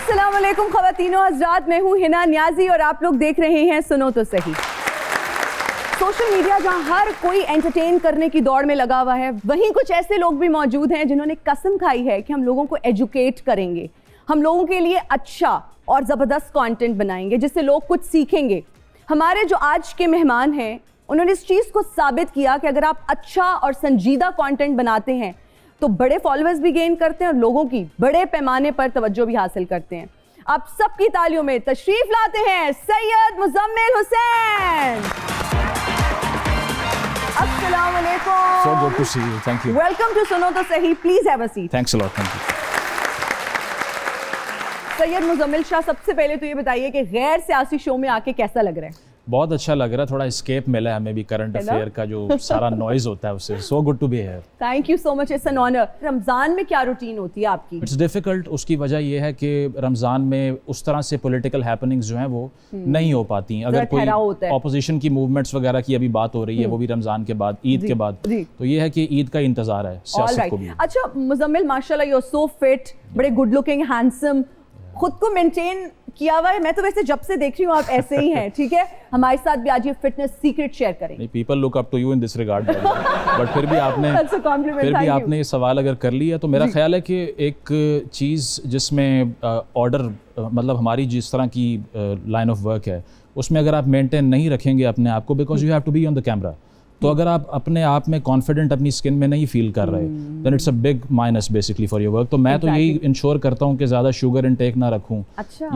अस्सलाम वालेकुम ख़वातीनो हज़रात, मैं हूँ हिना नियाज़ी और आप लोग देख रहे हैं सुनो तो सही। सोशल मीडिया जहाँ हर कोई एंटरटेन करने की दौड़ में लगा हुआ है, वहीं कुछ ऐसे लोग भी मौजूद हैं जिन्होंने कसम खाई है कि हम लोगों को एजुकेट करेंगे, हम लोगों के लिए अच्छा और ज़बरदस्त कंटेंट बनाएंगे जिससे लोग कुछ सीखेंगे। हमारे जो आज के मेहमान हैं उन्होंने इस चीज़ को साबित किया कि अगर आप अच्छा और संजीदा कंटेंट बनाते हैं तो बड़े फॉलोअर्स भी गेन करते हैं और लोगों की बड़े पैमाने पर तवज्जो भी हासिल करते हैं। आप सबकी तालियों में तशरीफ लाते हैं सैयद मुजम्मिल हुसैन। अस्सलाम वालेकुम। So good to see you. Thank you. Welcome to सुनो तो सही. Please have a seat. Thanks a lot. Thank you. Syed Muzammil Shah, सबसे पहले तो ये बताइए कि गैर सियासी शो में आके कैसा लग रहा है? बहुत अच्छा लग रहा है, थोड़ा एस्केप मिला है हमें भी करंट अफेयर का जो सारा नॉइज होता है उससे। So good to be here. Thank you so much, it's an honour. Ramzan में क्या रूटीन होती है आपकी? It's difficult. उसकी वजह ये है कि रमज़ान में उस तरह से पॉलिटिकल हैपनिंग्स जो हैं वो नहीं हो पाती। अगर कोई ऑपोजिशन की मूवमेंट्स वगैरह की अभी बात हो रही है वो भी रमज़ान के बाद, ईद के बाद, तो ये है कि ईद का इंतज़ार है सियासत को भी। अच्छा मुजम्मिल, माशाल्लाह यू आर सो फिट, बड़े गुड लुकिंग, हैंडसम, खुद को मेंटेन किया हुआ है। मैं तो वैसे जब से देख रही हूँ आप ऐसे ही हैं, ठीक है? हमारे साथ भी आज ये फिटनेस सीक्रेट शेयर करें। नहीं, people look up to you in this regard, but फिर भी आपने ये सवाल अगर कर लिया तो मेरा ख्याल है कि एक चीज़ जिसमें ऑर्डर मतलब हमारी जिस तरह की लाइन ऑफ वर्क है उसमें अगर आप मेंटेन नहीं रखेंगे अपने आप को, because you have to be on the camera, तो अगर आप अपने आप में कॉन्फिडेंट अपनी स्किन में नहीं फील कर रहे, then it's a big minus basically for your work. तो मैं तो यही इंश्योर करता हूँ कि ज़्यादा शुगर इनटेक ना रखूँ,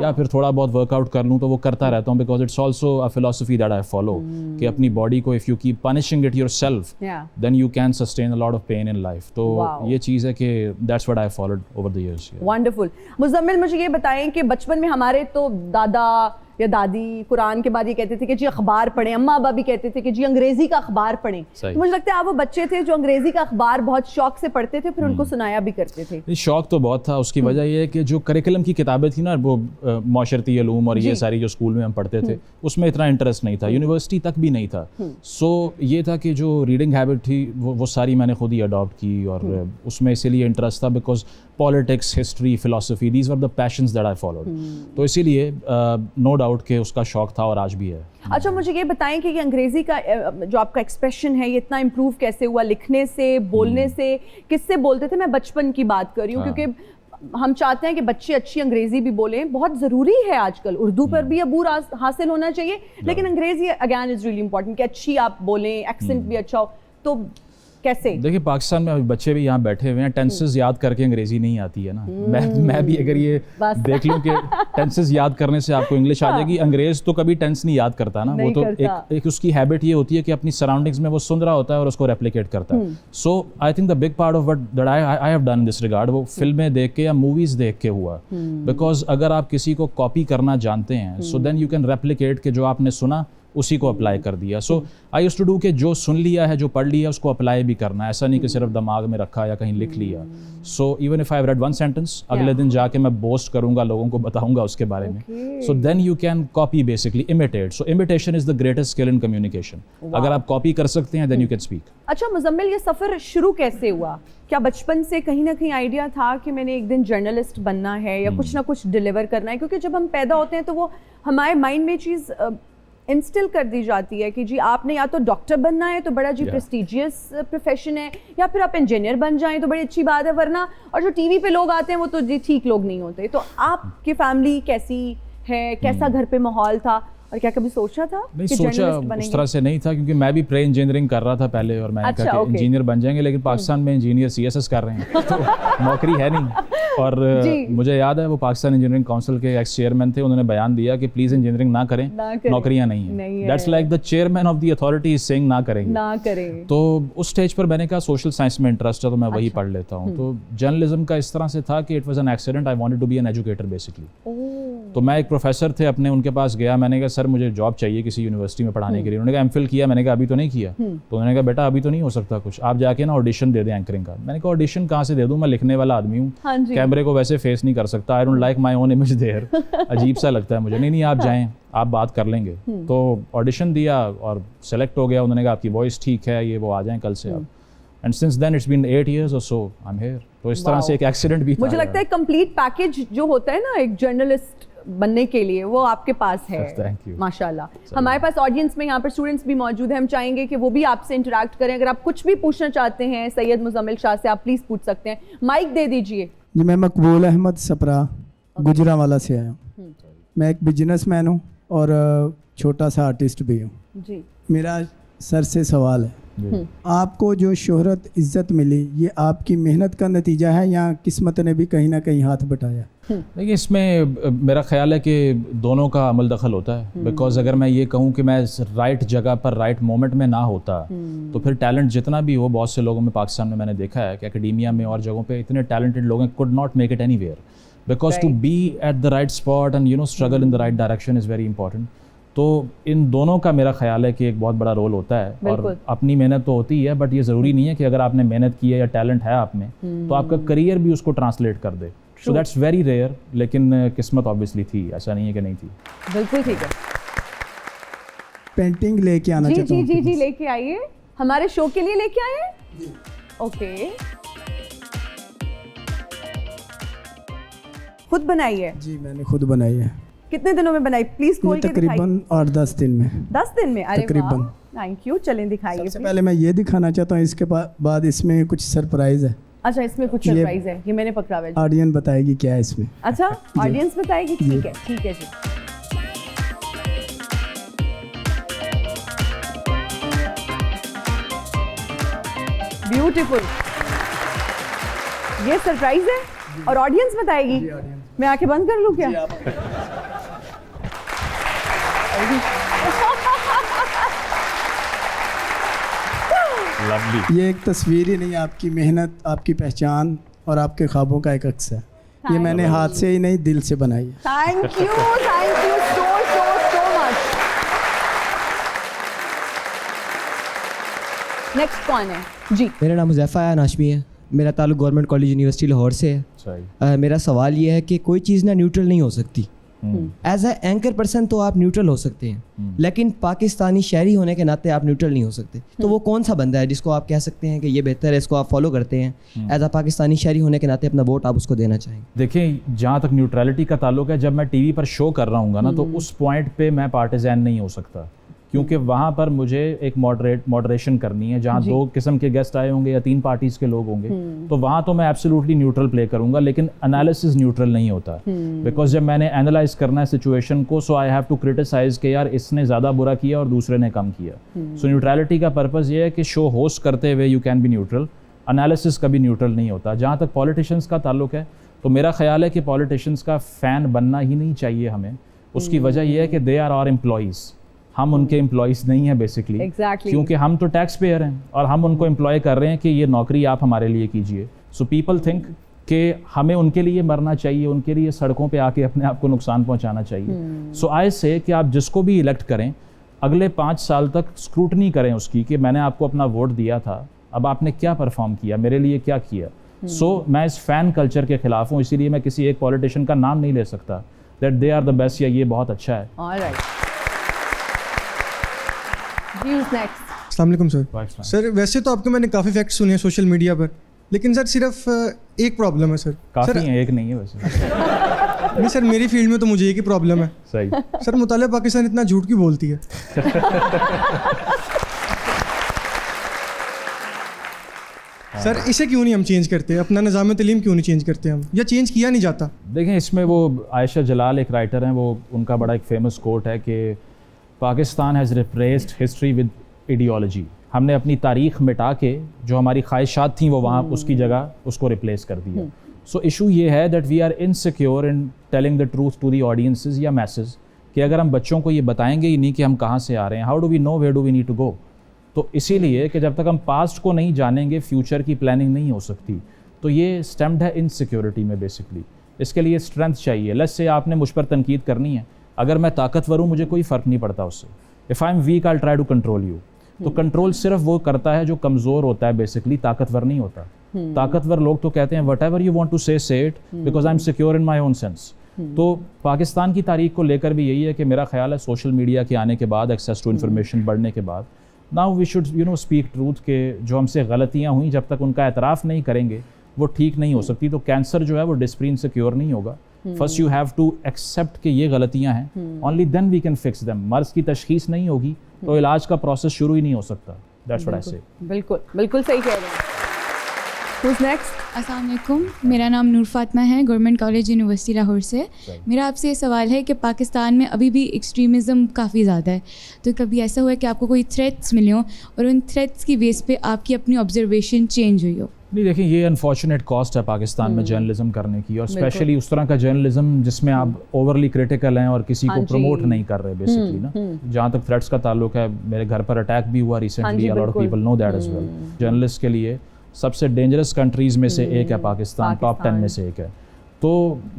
या फिर थोड़ा बहुत वर्कआउट कर लूँ, तो वो करता रहता हूँ, because it's also a philosophy that I follow कि अपनी बॉडी को if you keep punishing it yourself then you can sustain a lot of pain in life. तो ये चीज़ है कि that's what I followed over the years. Wonderful. Muzammil, मुझे ये बताएं कि बचपन में हमारे तो दादा या दादी कुरान के बाद ये कहते थे कि जी अखबार पढ़ें, अम्मा अब्बा भी कहते थे कि जी अंग्रेजी का अखबार पढ़ें। तो मुझे लगता है आप वो बच्चे थे जो अंग्रेजी का अखबार बहुत शौक से पढ़ते थे, फिर उनको सुनाया भी करते थे। शौक तो बहुत था। उसकी वजह ये है कि जो करिकुलम की किताबें थी ना, वो माशरती उलूम और ये सारी जो स्कूल में हम पढ़ते थे उसमें इतना इंटरेस्ट नहीं था, यूनिवर्सिटी तक भी नहीं था। सो ये था कि जो रीडिंग हैबिट थी वो सारी मैंने खुद ही अडॉप्ट की और उसमें इसीलिए इंटरेस्ट था because politics, history, philosophy, these were the patience that I followed. तो इसीलिए नो डाउट कि उसका शौक था और आज भी है। अच्छा, मुझे ये बताएं कि ये अंग्रेजी का जो आपका एक्सप्रेशन है ये इतना इम्प्रूव कैसे हुआ? लिखने से, बोलने से? किससे बोलते थे? मैं बचपन की बात कर रही हूँ क्योंकि हम चाहते हैं कि बच्चे अच्छी अंग्रेजी भी बोलें, बहुत ज़रूरी है आजकल। उर्दू पर भी अबूर हासिल होना चाहिए, लेकिन अंग्रेजी अगेन इज़ रियली इंपॉर्टेंट कि अच्छी आप बोलें, एक्सेंट भी अच्छा हो। तो कैसे? देखिए, पाकिस्तान में बच्चे भी यहाँ बैठे हुए हैं, टेंसेस याद करके अंग्रेजी नहीं आती है ना। मैं भी अगर ये देख लूँ कि टेंसेस याद करने से आपको इंग्लिश आ जाएगी, अंग्रेज तो कभी टेंस नहीं याद करता ना, वो तो एक उसकी हैबिट ये होती है कि अपनी सराउंडिंग्स में वो सुन रहा होता है और उसको रेप्लिकेट करता है। So I think the big part of what I have done in this regard, वो फिल्में देख के या मूवीज देख के हुआ। बिकॉज अगर आप किसी को कॉपी करना जानते हैं so then you can replicate के जो आपने सुना उसी को अप्लाई कर दिया। So I used to do कि जो सुन लिया है, जो पढ़ लिया है, उसको अप्लाई भी करना है। ऐसा नहीं कि सिर्फ दिमाग में रखा या कहीं लिख लिया। So even if I have read one sentence, अगले दिन जाके मैं बोस्ट करूंगा, लोगों को बताऊंगा उसके बारे में। So then you can copy, basically imitate. So imitation is the greatest skill in communication. अगर आप कॉपी कर सकते हैं देन यू कैन स्पीक। अच्छा मुजम्मिल, ये सफ़र शुरू कैसे हुआ? क्या बचपन से कहीं ना कहीं आइडिया था कि मैंने एक दिन जर्नलिस्ट बनना है या कुछ ना कुछ डिलीवर करना है? क्योंकि जब हम पैदा होते हैं तो वो हमारे माइंड में चीज़ इंस्टिल कर दी जाती है कि जी आपने या तो डॉक्टर बनना है तो बड़ा जी प्रेस्टिजियस प्रोफेशन है, या फिर आप इंजीनियर बन जाएं तो बड़ी अच्छी बात है, वरना और जो टीवी पे लोग आते हैं वो तो जी ठीक लोग नहीं होते। तो आपकी फैमिली कैसी है, कैसा घर पे माहौल था और क्या कभी सोचा था? नहीं सोचा उस तरह से नहीं था, क्योंकि मैं भी प्रे इंजीनियरिंग कर रहा था पहले और मैंने कहा कि इंजीनियर बन जाएंगे, लेकिन पाकिस्तान में इंजीनियर सीएसएस कर रहे हैं तो नौकरी है नहीं। और मुझे याद है वो पाकिस्तान इंजीनियरिंग काउंसिल के एक्स चेयरमैन थे, उन्होंने बयान दिया कि प्लीज इंजीनियरिंग ना करें, नौकरियां नहीं है। That's like the chairman of the authority is saying ना करेंगे। तो उस स्टेज पर मैंने कहा सोशल साइंस में इंटरेस्ट है तो मैं वही पढ़ लेता हूँ। तो जर्नलिज्म का इस तरह से था कि it was an accident, I wanted to be an educator basically. तो मैं एक प्रोफेसर थे अपने, उनके पास गया, मैंने कहा सर मुझे जॉब चाहिए किसी यूनिवर्सिटी में पढ़ाने के लिए। उन्होंने कहा एमफिल किया? मैंने कहा अभी तो नहीं किया। तो उन्होंने कहा बेटा अभी तो नहीं हो सकता कुछ, आप जाके ना ऑडिशन दे दें एंकरिंग का। मैंने कहा ऑडिशन कहाँ से दे दूँ, मैं लिखने वाला आदमी हूँ, कैमरे को वैसे फेस नहीं कर सकता, I don't like my own image there, अजीब सा लगता है मुझे। नहीं आप जाएं, आप बात कर लेंगे। तो ऑडिशन दिया और सेलेक्ट हो गया। उन्होंने कहा आपकी वॉइस ठीक है, ये वो, आ जाएं कल से आप। And since then it's been 8 years or so I'm here. तो इस तरह से एक एक्सीडेंट भी था। मुझे लगता है कंप्लीट पैकेज जो होता है ना एक जर्नलिस्ट बनने के लिए, वो आपके पास है। Thank you. माशाल्लाह। हमारे पास ऑडियंस में यहाँ पर स्टूडेंट्स भी मौजूद हैं, हम चाहेंगे कि वो भी आपसे इंटरेक्ट करें। अगर आप कुछ भी पूछना चाहते हैं सैयद मुजम्मिल शाह से, आप प्लीज पूछ सकते हैं। माइक दे दीजिए। जी, मैं मकबूल अहमद सपरा गुजरांवाला से आया हूँ। मैं एक बिजनेसमैन हूँ और छोटा सा आर्टिस्ट भी हूँ जी। मेरा सर से सवाल है, आपको जो शोहरत इज्जत मिली ये आपकी मेहनत का नतीजा है या किस्मत ने भी कहीं ना कहीं हाथ बटाया? देखिए, इसमें मेरा ख्याल है कि दोनों का अमल दखल होता है। बिकॉज अगर मैं ये कहूँ कि मैं राइट जगह पर राइट मोमेंट में ना होता तो फिर टैलेंट जितना भी हो, बहुत से लोगों में पाकिस्तान में मैंने देखा है कि एकेडेमिया में और जगहों पे इतने टैलेंटेड लोग हैं, could not make it anywhere because to be at the right spot and struggle in the right direction is very important. तो इन दोनों का मेरा ख्याल है कि एक बहुत बड़ा रोल होता है। और अपनी मेहनत तो होती है, बट ये ज़रूरी नहीं है कि अगर आपने मेहनत की है या टैलेंट है आप में तो आपका करियर भी उसको ट्रांसलेट कर दे। सो दैट्स वेरी रेयर, लेकिन किस्मत ऑब्वियसली थी, ऐसा नहीं है कि नहीं थी। बिल्कुल ठीक है। पेंटिंग लेके आना चाहता हूँ। जी लेके आइए, हमारे शो के लिए लेके आए हैं। ओके, खुद बनाई है? जी, मैंने खुद बनाई है। कितने दिनों में बनाई? प्लीज खोल के दिखाइए। तकरीबन 8-10 दिन में। 10 दिन में? अरे तकरीबन। Thank you. चलें दिखाइए। सबसे पहले मैं ये दिखाना चाहता हूँ, इसके बाद इसमें कुछ सरप्राइज है। अच्छा, इसमें कुछ सरप्राइज है, ये मैंने पकड़ा हुआ है। ऑडियंस बताएगी क्या है इसमें। अच्छा, ऑडियंस बताएगी। ठीक है जी। ब्यूटीफुल, ये सरप्राइज है और ऑडियंस बताएगी। मैं आंखें बंद कर लूं क्या? लवली। ये एक तस्वीर ही नहीं, आपकी मेहनत, आपकी पहचान और आपके ख्वाबों का एक अक्स है। ये मैंने हाथ से ही नहीं, दिल से बनाई है। Thank you so much. Next कौन है जी? मेरा नाम हुज़ैफ़ा है नाशमी है। मेरा ताल्लुक गवर्नमेंट कॉलेज यूनिवर्सिटी लाहौर से है। मेरा सवाल ये है कि कोई चीज़ ना न्यूट्रल नहीं हो सकती। एज अ एंकर पर्सन तो आप न्यूट्रल हो सकते हैं, लेकिन पाकिस्तानी शहरी होने के नाते आप न्यूट्रल नहीं हो सकते। तो वो कौन सा बंदा है जिसको आप कह सकते हैं कि ये बेहतर है, इसको आप फॉलो करते हैं? एज अ पाकिस्तानी शहरी होने के नाते अपना वोट आप उसको देना चाहेंगे? देखिए, जहाँ तक न्यूट्रलिटी का ताल्लुक है, जब मैं टीवी पर शो कर रहा हूँ ना, तो उस पॉइंट पे मैं पार्टिजान नहीं हो सकता, क्योंकि वहाँ पर मुझे एक मॉडरेशन करनी है। जहाँ 2 किस्म के गेस्ट आए होंगे या 3 पार्टीज के लोग होंगे, तो वहाँ तो मैं एब्सोल्युटली न्यूट्रल प्ले करूँगा, लेकिन एनालिसिस न्यूट्रल नहीं होता। बिकॉज जब मैंने एनालाइज करना है सिचुएशन को, सो आई हैव टू क्रिटिसाइज कि यार इसने ज़्यादा बुरा किया और दूसरे ने कम किया। सो न्यूट्रलिटी का पर्पज़ ये है कि शो होस्ट करते हुए you can be neutral, analysis कभी न्यूट्रल नहीं होता। जहाँ तक पॉलिटिशियंस का ताल्लुक है, तो मेरा ख्याल है कि पॉलिटिशियंस का फ़ैन बनना ही नहीं चाहिए हमें। उसकी वजह यह है कि दे आर आवर एम्प्लॉइज़, हम उनके एम्प्लॉइज़ नहीं हैं बेसिकली। क्योंकि हम तो टैक्स पेयर हैं और हम उनको एम्प्लॉय कर रहे हैं कि ये नौकरी आप हमारे लिए कीजिए। सो पीपल थिंक कि हमें उनके लिए मरना चाहिए, उनके लिए सड़कों पे आके अपने आप को नुकसान पहुंचाना चाहिए। सो आई से कि आप जिसको भी इलेक्ट करें, अगले 5 साल तक स्क्रूटनी करें उसकी कि मैंने आपको अपना वोट दिया था, अब आपने क्या परफॉर्म किया, मेरे लिए क्या किया। सो मैं इस फ़ैन कल्चर के खिलाफ हूँ, इसीलिए मैं किसी एक पॉलिटिशियन का नाम नहीं ले सकता that they are the best या ये बहुत अच्छा है। अस्सलाम वालेकुम सर। सर, वैसे तो आपके मैंने काफ़ी फैक्ट सुने हैं सोशल मीडिया पर, लेकिन सर सिर्फ एक प्रॉब्लम है सर। काफ़ी है, एक नहीं है वैसे। नहीं सर, मेरी फील्ड में तो मुझे एक ही प्रॉब्लम है। सही। सर, मुतालिया पाकिस्तान इतना झूठ क्यों बोलती है? सर, इसे क्यों नहीं हम चेंज करते? अपना निज़ाम तलीम क्यों नहीं चेंज करते हम, या चेंज किया नहीं जाता? देखें, इसमें वो आयशा जलाल एक राइटर हैं, वो उनका बड़ा एक फेमस कोट है कि Pakistan has replaced history with ideology. हमने अपनी तारीख मिटा के जो हमारी ख्वाहिशात थी वो वहाँ उसकी जगह उसको रिप्लेस कर दिया। सो इशू ये है that we are insecure in telling the truth to the audiences या मैसेज, कि अगर हम बच्चों को ये बताएंगे ही नहीं कि हम कहाँ से आ रहे हैं, how do we know where do we need to go. तो इसीलिए कि जब तक हम पास्ट को नहीं जानेंगे, फ्यूचर की प्लानिंग नहीं हो सकती। तो ये स्टेम्ड है इनसिक्योरिटी में बेसिकली। इसके लिए स्ट्रेंथ चाहिए। लेट्स से आपने मुझ पर तनकीद करनी है, अगर मैं ताकतवर हूँ मुझे कोई फ़र्क नहीं पड़ता उससे। If I am weak I try to control you. तो कंट्रोल सिर्फ वो करता है जो कमज़ोर होता है, बेसिकली ताकतवर नहीं होता। ताकतवर लोग तो कहते हैं whatever you want to say it because I am secure in my own sense. तो पाकिस्तान की तारीख को लेकर भी यही है कि मेरा ख्याल है सोशल मीडिया के आने के बाद, एक्सेस टू इन्फॉर्मेशन बढ़ने के बाद, now we should speak truth के जो हमसे गलतियाँ हुई जब तक उनका एतराफ़ नहीं करेंगे वो ठीक नहीं हो सकती। तो कैंसर जो है वो डिस्प्रीन से क्योर नहीं होगा। First you have to accept कि ये गलतियाँ हैं, only then we can fix them. मर्ज़ की तशखीस नहीं होगी तो इलाज का प्रोसेस शुरू ही नहीं हो सकता। दैट्स व्हाट आई से। बिल्कुल बिल्कुल सही कह रहे हैं। Who's next? अस्सलाम वालेकुम, मेरा नाम नूर फातिमा है, गवर्नमेंट कॉलेज यूनिवर्सिटी लाहौर से। मेरा आपसे ये सवाल है कि पाकिस्तान में अभी भी एक्सट्रीमिज़म काफ़ी ज़्यादा है, तो कभी ऐसा हुआ है कि आपको कोई थ्रेट्स मिले हों और उन थ्रेट्स की बेस पे आपकी अपनी ऑब्जर्वेशन चेंज हुई हो? नहीं, देखिए ये अनफॉर्चुनेट कॉस्ट है पाकिस्तान में जर्नलिज्म करने की, और स्पेशली उस तरह का जर्नलिज्म जिसमें आप ओवरली क्रिटिकल हैं और किसी को प्रमोट नहीं कर रहे बेसिकली ना। जहाँ तक थ्रेट्स का ताल्लुक है, मेरे घर पर अटैक भी हुआ recently, a lot of people know that as well. Journalist के लिए सबसे डेंजरस कंट्रीज़ में से एक है पाकिस्तान, टॉप 10 में से एक है। तो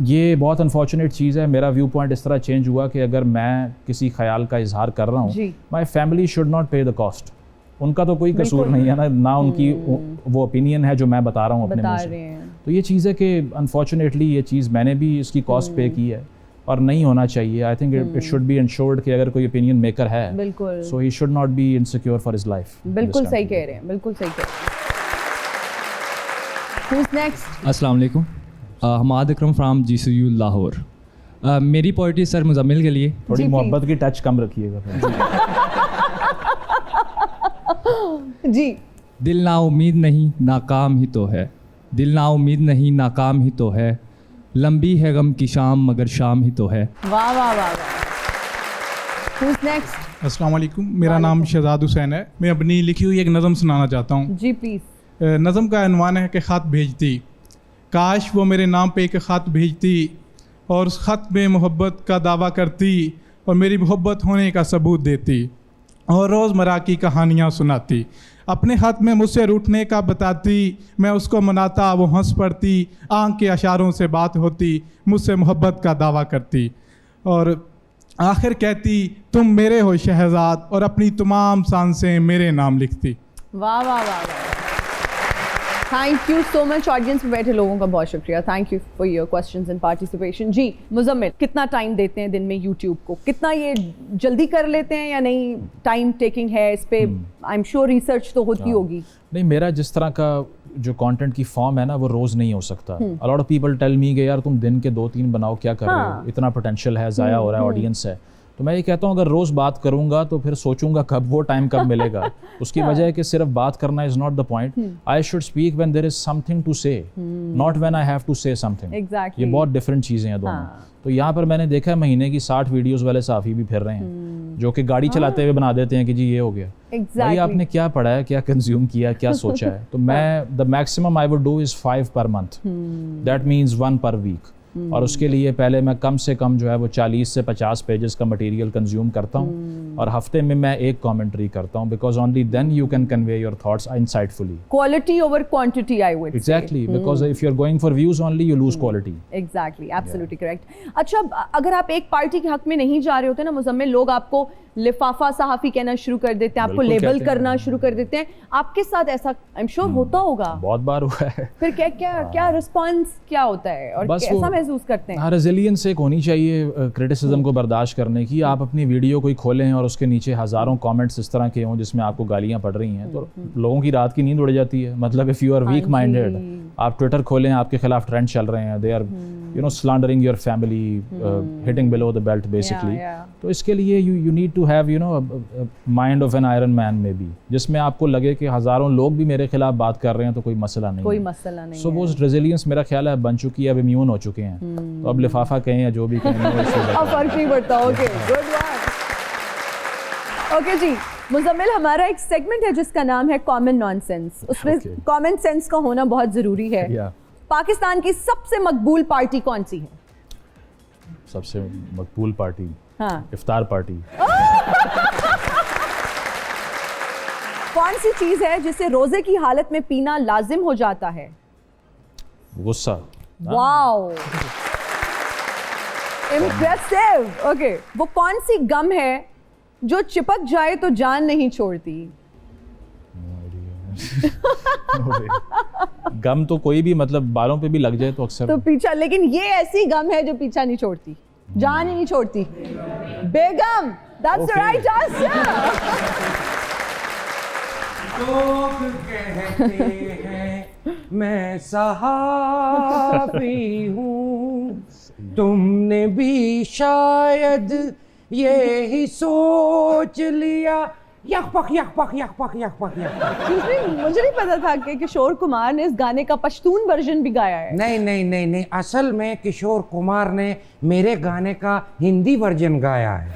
ये बहुत अनफॉर्चुनेट चीज़ है। मेरा व्यू पॉइंट इस तरह चेंज हुआ कि अगर मैं किसी ख्याल का इजहार कर रहा हूँ, माई फैमिली शुड नॉट पे द कॉस्ट। उनका तो कोई कसूर नहीं है ना उनकी वो ओपिनियन है जो मैं बता रहा हूँ अपने मुंह से। तो ये चीज़ है कि अनफॉर्चुनेटली ये चीज़ मैंने भी इसकी कॉस्ट पे की है और नहीं होना चाहिए। I think it should be insured कि अगर कोई ओपिनियन मेकर है so he should not be insecure for his life. बिल्कुल सही कह रहे हैं, बिल्कुल सही कह रहे हैं। Who's next? अस्सलाम वालेकुम, हमाद अकरम फ्राम GCU लाहौर। मेरी पोइट्री सर मुजम्मिल के लिए। थोड़ी मोहब्बत की टच कम रखिएगा जी। दिल ना उम्मीद नहीं नाकाम ही तो है, दिल ना उम्मीद नहीं नाकाम ही तो है, लंबी है गम की शाम मगर शाम ही तो है। वाह वाह वाह। Who's next? अस्सलाम वालेकुम, मेरा नाम शहजाद हुसैन है। मैं अपनी लिखी हुई एक नज़म सुनाना चाहता हूँ। जी प्लीज़। नज़म का अनवान है कि ख़त भेजती, काश वो मेरे नाम पे एक ख़त भेजती और उस ख़त में मोहब्बत का दावा करती और मेरी मोहब्बत होने का सबूत देती और रोज़मर्रा की कहानियाँ सुनाती, अपने हाथ में मुझसे रूठने का बताती, मैं उसको मनाता वो हंस पड़ती, आंख के इशारों से बात होती, मुझसे मोहब्बत का दावा करती और आखिर कहती तुम मेरे हो शहजाद और अपनी तमाम सांसें मेरे नाम लिखती। वाह वाह वाह वाह। Thank you so much. Audience में बैठे लोगों का बहुत शुक्रिया। Thank you for your questions and participation. जी मुजम्मिल, कितना टाइम देते हैं दिन में यूट्यूब को? कितना ये जल्दी कर लेते हैं या नहीं? टाइम टेकिंग है इस पे? आई एम श्योर रिसर्च तो होती होगी। नहीं, मेरा जिस तरह का जो कंटेंट की फॉर्म है ना वो रोज़ नहीं हो सकता। A lot of people tell me कि यार तुम दिन के 2-3 बनाओ, क्या कर रहे हो, इतना पोटेंशियल है, ज़ाया हो रहा है, ऑडियंस है। तो मैं ये कहता हूँ अगर रोज़ बात करूँगा तो फिर सोचूंगा कब वो टाइम कब मिलेगा। उसकी वजह है कि सिर्फ बात करना is not the point. I should speak when there is something to say, not when I have to say something. ये बहुत डिफरेंट चीज़ें हैं दोनों। तो यहाँ पर मैंने देखा है महीने की 60 वीडियोज़ वाले साफ़ी भी फिर रहे हैं जो कि गाड़ी चलाते हुए बना देते हैं कि जी ये हो गया। भाई आपने क्या पढ़ा है, क्या कंज्यूम किया, क्या सोचा है? तो मैं the maximum I would do is 5 per month, that means 1 पर वीक। और उसके लिए पहले मैं कम से कम जो है वो 40 से 50 पेजेस का मटेरियल कंज्यूम करता हूँ और हफ्ते में मैं एक कमेंट्री करता हूँ, because only then you can convey your thoughts insightfully. Quality over quantity I would. Exactly, because if you are going for views only you lose quality. Exactly, absolutely correct. अच्छा, अगर आप एक पार्टी के हक में नहीं जा रहे होते ना मुजम्मिल, लोग आपको लिफाफा सहाफ़ी कहना शुरू कर देते हैं, आपको लेबल करना शुरू कर देते हैं। आपके साथ ऐसा आई एम श्योर होता होगा, बहुत बार हुआ है। फिर क्या रिस्पॉन्स क्या होता है और कैसा महसूस करते हैं? हाँ, रेजिलियंस एक होनी चाहिए क्रिटिसिज्म को बर्दाश्त करने की। आप अपनी वीडियो कोई खोलें और उसके नीचे हज़ारों कमेंट्स इस तरह के हों जिसमें आपको गालियाँ पड़ रही हैं, तो लोगों की रात की नींद उड़ जाती है। मतलब if you are weak minded, आप ट्विटर खोलें, आपके खिलाफ ट्रेंड चल रहे हैं, they are slandering your family, hitting below the belt basically. तो इसके लिए you need to have mind of an iron man maybe, जिसमें आपको लगे कि हज़ारों लोग भी मेरे खिलाफ बात कर रहे हैं तो कोई मसला नहीं। सो वो रेजिलियंस मेरा ख्याल है बन चुकी है, अब इम्यून हो चुके हैं। तो अब लिफाफा कहें या जो भी कहें अब फर्क नहीं पड़ता। Okay, good one. ओके जी मुजम्मिल, हमारा एक सेगमेंट है जिसका नाम है कॉमन नॉनसेंस। उसमें कॉमन सेंस का होना बहुत ज़रूरी है। पाकिस्तान की सबसे मकबूल पार्टी कौन सी है? सबसे मकबूल पार्टी? हाँ, इफ्तार पार्टी। कौन सी चीज़ है जिसे रोज़े की हालत में पीना लाजिम हो जाता है? गुस्सा। Wow, impressive. ओके, वो कौन सी गम है जो चिपक जाए तो जान नहीं छोड़ती? गम तो कोई भी, मतलब बालों पे भी लग जाए तो अक्सर तो पीछा, लेकिन ये ऐसी गम है जो पीछा नहीं छोड़ती, जान ही नहीं छोड़ती। बेगम, दैट्स द राइट आंसर। लोग कहते हैं मैं सहाफ़ी हूँ, तुमने भी शायद ये ही सोच लिया। यक पक यक पक यक पक यक पक यक पक। मुझे नहीं पता था कि किशोर कुमार ने इस गाने का पश्तून वर्जन भी गाया है। नहीं नहीं नहीं नहीं, असल में किशोर कुमार ने मेरे गाने का हिंदी वर्जन गाया है।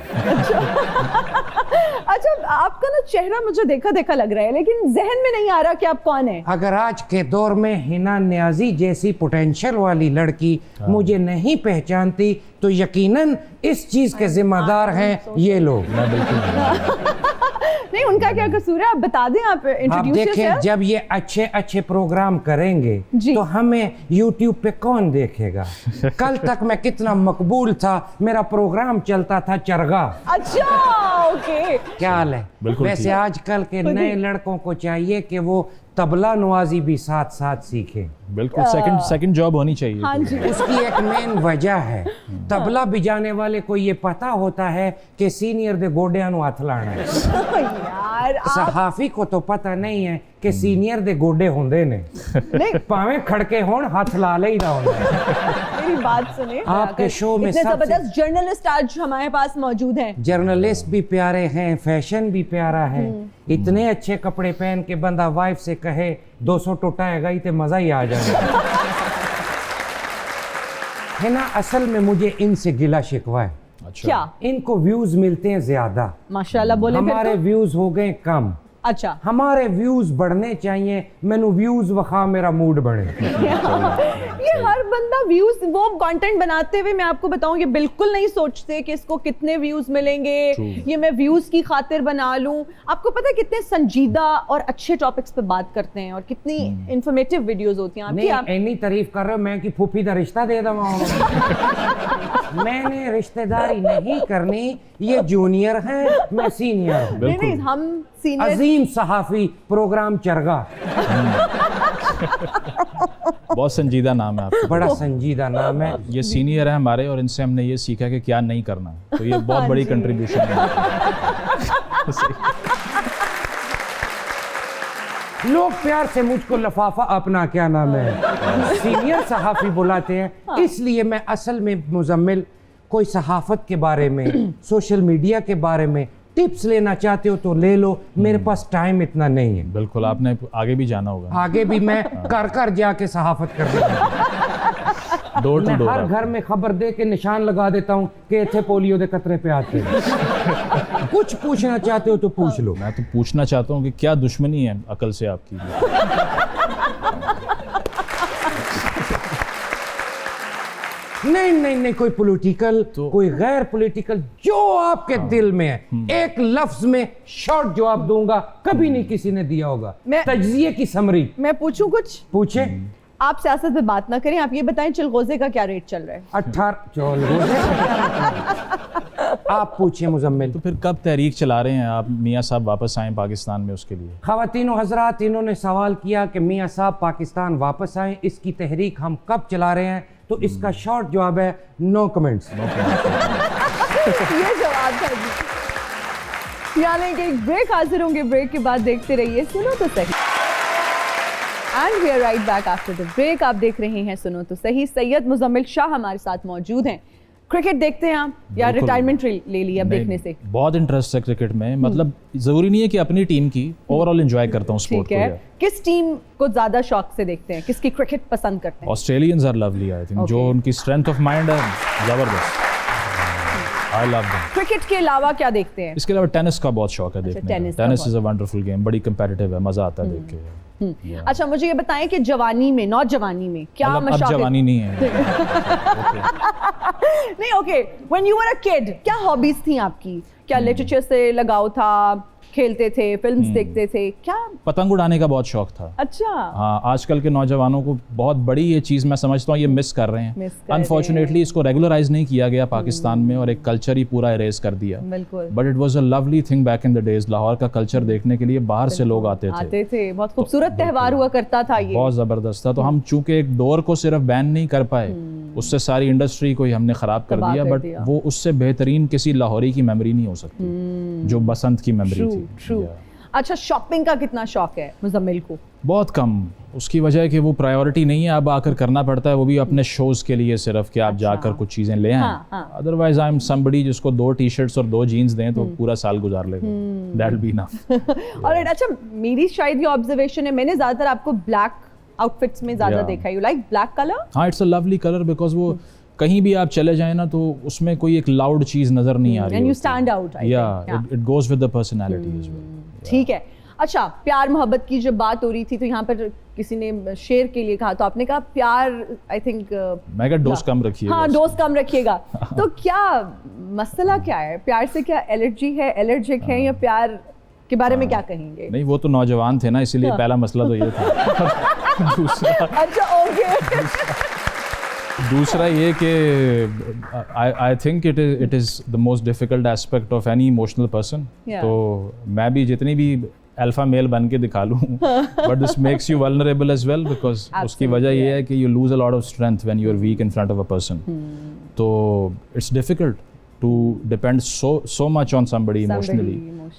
अच्छा, आपका ना चेहरा मुझे देखा देखा लग रहा है, लेकिन जहन में नहीं आ रहा कि आप कौन है। अगर आज के दौर में हिना न्याजी जैसी पोटेंशियल वाली लड़की मुझे नहीं पहचानती तो यकीनन इस चीज के जिम्मेदार हैं ये लोग। नहीं, उनका क्या कसूर है, आप बता दें। आप इंट्रोड्यूस देखें, जब ये अच्छे अच्छे प्रोग्राम करेंगे तो हमें YouTube पे कौन देखेगा। कल तक मैं कितना मकबूल था, मेरा प्रोग्राम चलता था चरगा। अच्छा, ओके, क्या हाल है। वैसे आजकल के नए लड़कों को चाहिए कि वो तबला नवाजी भी साथ साथ सीखें। बिल्कुल, सेकंड जॉब होनी चाहिए। हाँ जी। उसकी एक मेन वजह है, तबला बजाने वाले को ये पता होता है कि सीनियर दे गोडियां नु हाथ लाना है। यार, सहाफी को तो पता नहीं है कि सीनियर दे गोडे होंदे ने, पावे खड़के होन हाथ ला ले ही ना होंदे। मेरी बात सुने, आपके शो में इतने जबरदस्त जर्नलिस्ट आज हमारे पास मौजूद हैं। जर्नलिस्ट भी प्यारे हैं, फैशन भी प्यारा है। इतने अच्छे कपड़े पहन के बंदा वाइफ से कहे 200 टोटा है गई तो मजा ही आ जाएगा। है ना, असल में मुझे इनसे गिला शिकवा है। अच्छा। क्या? इनको व्यूज मिलते हैं ज्यादा, माशाल्लाह बोले, हमारे व्यूज हो गए कम। अच्छा, हमारे व्यूज बढ़ने चाहिए, मैनू व्यूज वखा मेरा मूड बढ़े। ये हर बंदा व्यूज, वो कंटेंट बनाते हुए मैं आपको बताऊं, ये बिल्कुल नहीं सोचते कि इसको कितने व्यूज मिलेंगे, ये मैं व्यूज की खातिर बना लूं। आपको पता है कितने संजीदा और अच्छे टॉपिक्स पे बात करते हैं और कितनी इंफॉर्मेटिव वीडियोस होती हैं आपकी। आप इतनी तारीफ कर रहे हो, मैं कि फूफी का रिश्ता दे दवा। मैंने रिश्तेदारी नहीं करनी, ये जूनियर है, मैं सीनियर हूं। नहीं, हम सीनियर। अजीम सहाफी, प्रोग्राम चरगा। बहुत संजीदा नाम है आपका। बड़ा संजीदा नाम है। ये सीनियर है हमारे और इनसे हमने ये सीखा कि क्या नहीं करना, तो ये बहुत बड़ी कंट्रीब्यूशन है। लोग प्यार से मुझको लफाफा अपना क्या नाम है सीनियर सहाफी बुलाते हैं। इसलिए मैं असल में मुजम्मिल, कोई सहाफत के बारे में, सोशल मीडिया के बारे में टिप्स लेना चाहते हो तो ले लो, मेरे पास टाइम इतना नहीं है। बिल्कुल, आपने आगे भी जाना होगा। आगे भी मैं कर जाके सहाफत कर देता हूं। मैं हर घर में खबर दे के निशान लगा देता हूँ कि इतने पोलियो के कतरे पे आते हैं। कुछ पूछना चाहते हो तो पूछ लो। मैं तो पूछना चाहता हूँ कि क्या दुश्मनी है अकल से आपकी? नहीं नहीं नहीं, कोई पॉलिटिकल तो कोई गैर पॉलिटिकल, जो आपके दिल में है, एक लफ्ज में शॉर्ट जवाब दूंगा, कभी नहीं किसी ने दिया होगा। तज्जिए की समरी। मैं पूछूं कुछ? पूछे। आप सियासत पे बात ना करें, आप ये बताएं चिलगोजे का क्या रेट चल रहा है? 18 चिलगोजे। आप पूछिए मुजम्मिल। तो फिर कब तहरीक चला रहे हैं आप, मियाँ साहब वापस आए पाकिस्तान में उसके लिए? ख़वातीनो हज़रात, इन्होंने सवाल किया कि मियाँ साहब पाकिस्तान वापस आए, इसकी तहरीक हम कब चला रहे हैं, तो इसका शॉर्ट जवाब है नो कमेंट्स। ये जवाब था जी। यानी कि एक ब्रेक हाजिर होंगे, ब्रेक के बाद देखते रहिए सुनो तो सही। And we are right back after the break. आप देख रहे हैं सुनो तो सही। सैयद मुजम्मिल शाह हमारे साथ मौजूद हैं। क्रिकेट देखते हैं आप या रिटायरमेंट ले लिया देखने से? बहुत इंटरेस्ट है क्रिकेट में, मतलब जरूरी नहीं है कि अपनी टीम की, ओवरऑल एंजॉय करता हूं स्पोर्ट को। किस टीम को ज्यादा शौक से देखते हैं, किसकी क्रिकेट पसंद करते हैं? Australians are lovely, I think. जो उनकी स्ट्रेंथ ऑफ माइंड है जबरदस्त, आई लव देम। क्रिकेट के अलावा क्या देखते हैं? इसके अलावा टेनिस का बहुत शौक है देखने का। Tennis is a wonderful game, बड़ी कंपेटिटिव है, मजा आता है देख के। अच्छा, मुझे ये बताएं कि जवानी में, नौजवानी में क्या अब जवानी नहीं है। नहीं, okay, when you were a kid क्या हॉबीज थी आपकी? क्या लिटरेचर से लगाव था, खेलते थे, फिल्म्स देखते थे, क्या? पतंग उड़ाने का बहुत शौक था। अच्छा। हाँ, आजकल के नौजवानों को बहुत बड़ी ये चीज़ मैं समझता हूँ, ये मिस कर रहे हैं। अनफॉर्चुनेटली इसको रेगुलराइज नहीं किया गया पाकिस्तान में और एक कल्चर ही पूरा इरेज कर दिया। बिल्कुल। But it was a lovely thing back in the days. Lahore का कल्चर देखने के लिए बाहर से लोग आते थे। बहुत खूबसूरत त्यौहार हुआ करता था ये, बहुत जबरदस्त था। तो हम चूंकि एक दौर को सिर्फ बैन नहीं कर पाए, उससे सारी इंडस्ट्री को ही हमने खराब कर दिया। बट वो उससे बेहतरीन किसी लाहौरी की मेमोरी नहीं हो सकती जो बसंत की मेमोरी थी। अच्छा, शॉपिंग का कितना शौक है मुजम्मिल को? बहुत कम। उसकी वजह है कि वो प्रायोरिटी नहीं है, अब आकर करना पड़ता है, वो भी अपने शोज़ के लिए सिर्फ कि आप जाकर कुछ चीज़ें ले आएं। अदरवाइज आई एम समबडी जिसको 2 टी-शर्ट्स और 2 जीन्स दें तो पूरा साल गुजार लेगा, that will be enough. Alright, अच्छा मेरी शायद ये ऑब्जर्वेशन है, मैंने ज़्यादातर आपको ब्लैक आउटफिट्स में ज़्यादा देखा है। You like black colour? हाँ, it's a lovely colour because वो कहीं भी आप चले जाएं ना तो उसमें कोई एक लाउड चीज़ नज़र नहीं आ रही। And you stand out. या it goes with the personality as well. ठीक है। अच्छा, प्यार मोहब्बत की जब बात हो रही थी तो यहाँ पर किसी ने शेर के लिए कहा, तो आपने कहा प्यार, आई थिंक मैं कहा डोज कम रखिएगा। हाँ, डोज कम रखिएगा। तो क्या मसला क्या है? प्यार से क्या एलर्जी है, एलर्जिक है, या प्यार के बारे में क्या कहेंगे? नहीं, वो तो नौजवान थे ना, इसीलिए पहला मसला तो ये था। दूसरा, अच्छा ओके। दूसरा ये कि आई think it is the most difficult aspect of any emotional person. तो मैं भी जितनी भी अल्फा मेल बन के दिखा लूँ, but this makes you vulnerable as well, because उसकी वजह ये है कि you lose a lot of strength when you are weak in front of a person. तो it's difficult to depend so much on somebody emotionally.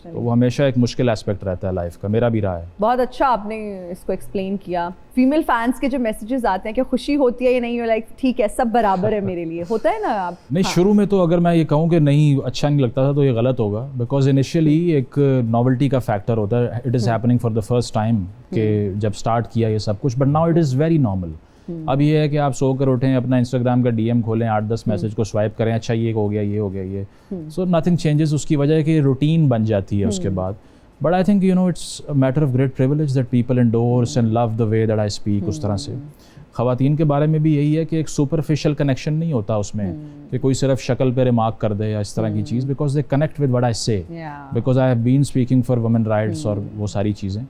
तो वो हमेशा एक मुश्किल एस्पेक्ट रहता है लाइफ का, मेरा भी रहा है। बहुत अच्छा आपने इसको एक्सप्लेन किया। फीमेल फैंस के जो मैसेजेस आते हैं, क्या खुशी होती है या नहीं? लाइक ठीक है, सब बराबर है मेरे लिए, होता है ना आप? नहीं, शुरू में तो अगर मैं ये कहूँ कि नहीं अच्छा नहीं लगता था तो ये गलत होगा, बिकॉज इनिशियली एक नॉवेल्टी का फैक्टर होता है। It is happening for the first time कि जब स्टार्ट किया ये सब कुछ, but now it is very normal. अब ये है कि आप सोकर उठें, अपना इंस्टाग्राम का डीएम खोलें, 8-10 मैसेज को स्वाइप करें, अच्छा ये हो गया, ये हो गया, ये सो नथिंग चेंजेस। उसकी वजह है कि रूटीन बन जाती है उसके बाद। But I think it's a matter of great privilege that people endorse and love the way that I speak. उस तरह से ख़वातीन के बारे में भी यही है कि एक सुपरफिशियल कनेक्शन नहीं होता उसमें कि कोई सिर्फ शक्ल पे रिमार्क कर दे या इस तरह की चीज़, because they connect with what I say, because I have been speaking for women rights और वो सारी चीज़ें।